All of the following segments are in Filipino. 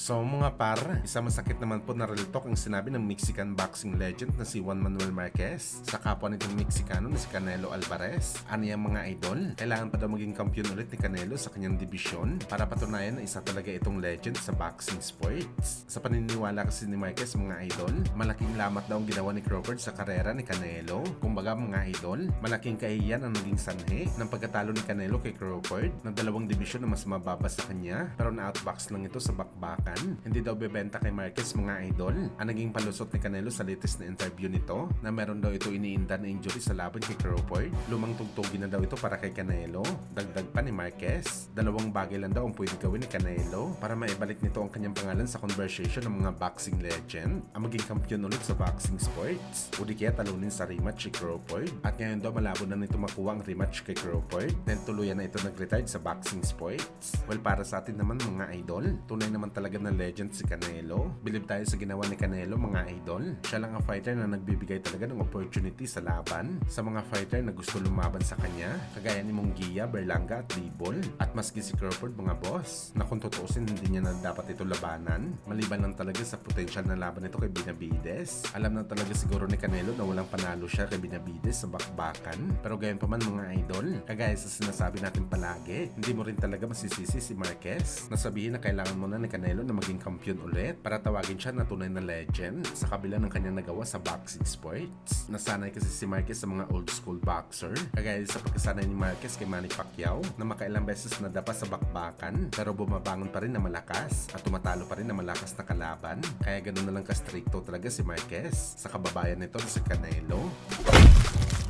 So mga par, isa masakit naman po na real talk ang sinabi ng Mexican boxing legend na si Juan Manuel Marquez sa kapwa nitong Meksikano na si Canelo Alvarez. Ano yung mga idol? Kailangan pa daw maging kampiyon ulit ni Canelo sa kanyang dibisyon para patunayan na isa talaga itong legend sa boxing sports. Sa paniniwala kasi ni Marquez mga idol, malaking lamat daw ang ginawa ni Crawford sa karera ni Canelo. Kumbaga mga idol, malaking kahihiyan ang naging sanhi ng pagkatalo ni Canelo kay Crawford ng dalawang dibisyon na mas mababa sa kanya pero na-outbox lang ito sa bakbakan. Hindi daw bebenta kay Marquez mga idol. Ang naging palusot ni Canelo sa latest na interview nito na meron daw ito iniinda na injury sa laban kay Crawford. Lumang tugtugin na daw ito para kay Canelo. Dagdag pa ni Marquez, dalawang bagay lang daw ang pwede gawin ni Canelo para maibalik nito ang kanyang pangalan sa conversation ng mga boxing legend. Ang maging kampiyon ulit sa boxing sports o di kaya talunin sa rematch si Crawford. At ngayon daw malabo na nito makuha ang rematch kay Crawford then tuluyan na ito nag-retire sa boxing sports. Well, para sa atin naman mga idol, tunay naman talaga na legend si Canelo. Believe tayo sa ginawa ni Canelo mga idol. Siya lang ang fighter na nagbibigay talaga ng opportunity sa laban sa mga fighter na gusto lumaban sa kanya, kagaya ni Munguia, Berlanga at Bivol. At maski si Crawford mga boss, na kung tutuusin hindi niya na dapat ito labanan, maliban lang talaga sa potential na laban nito kay Benavides. Alam na talaga siguro ni Canelo na walang panalo siya kay Benavides sa bakbakan. Pero gayon pa man mga idol, kagaya sa sinasabi natin palagi, hindi mo rin talaga masisisi si Marquez na sabihin na kailangan mo na ni Canelo na maging kampiyon ulit para tawagin siya na tunay na legend sa kabila ng kanyang nagawa sa boxing sports. Nasanay kasi si Marquez sa mga old school boxer, kagaya sa pagkasanay ni Marquez kay Manny Pacquiao na makailang beses nadapa sa bakbakan pero bumabangon pa rin na malakas at tumatalo pa rin na malakas na kalaban. Kaya ganoon na lang ka-stricto talaga si Marquez sa kababayan nito na si Canelo.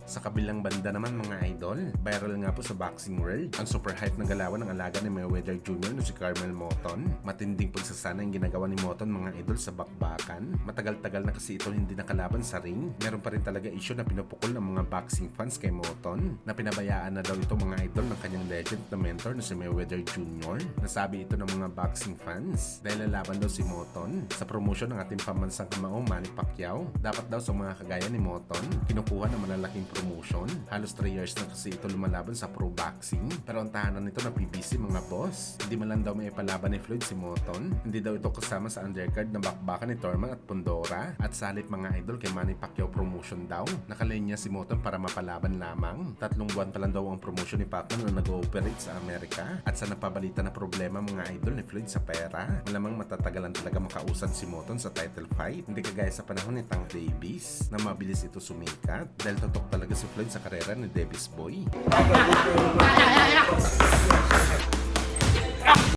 Sa kabilang banda naman mga idol, viral nga po sa boxing world ang super hype na galawan ng alaga ni Mayweather Jr. na si Carmel Moton. Matinding pagsasana yung ginagawa ni Moton mga idol sa bakbakan. Matagal-tagal na kasi ito hindi nakalaban sa ring. Meron pa rin talaga issue na pinupukol ng mga boxing fans kay Moton na pinabayaan na daw ito mga idol ng kanyang legend na mentor na si Mayweather Jr. Nasabi ito ng mga boxing fans dahil lalaban daw si Moton sa promotion ng ating pambansang kamao Manny Pacquiao. Dapat daw sa mga kagaya ni Moton, kinukuha ng malalaking promotion. Halos 3 years na kasi ito lumalaban sa pro boxing. Pero ang tahanan nito na PBC mga boss, hindi man lang daw may ipalaban ni Floyd si Moton. Hindi daw ito kasama sa undercard na bakbakan ni Thurman at Pondora. At salit mga idol kay Manny Pacquiao promotion daw. Nakalinya si Moton para mapalaban lamang. 3 buwan pa lang daw ang promotion ni Pacquiao na nag-ooperate sa Amerika. At sa napabalita na problema mga idol ni Floyd sa pera, malamang matatagalan talaga makausad si Moton sa title fight. Hindi kagaya sa panahon ni Tank Davis na mabilis ito sumikat dahil totok talaga si Floyd sa karera ni Davis Boy.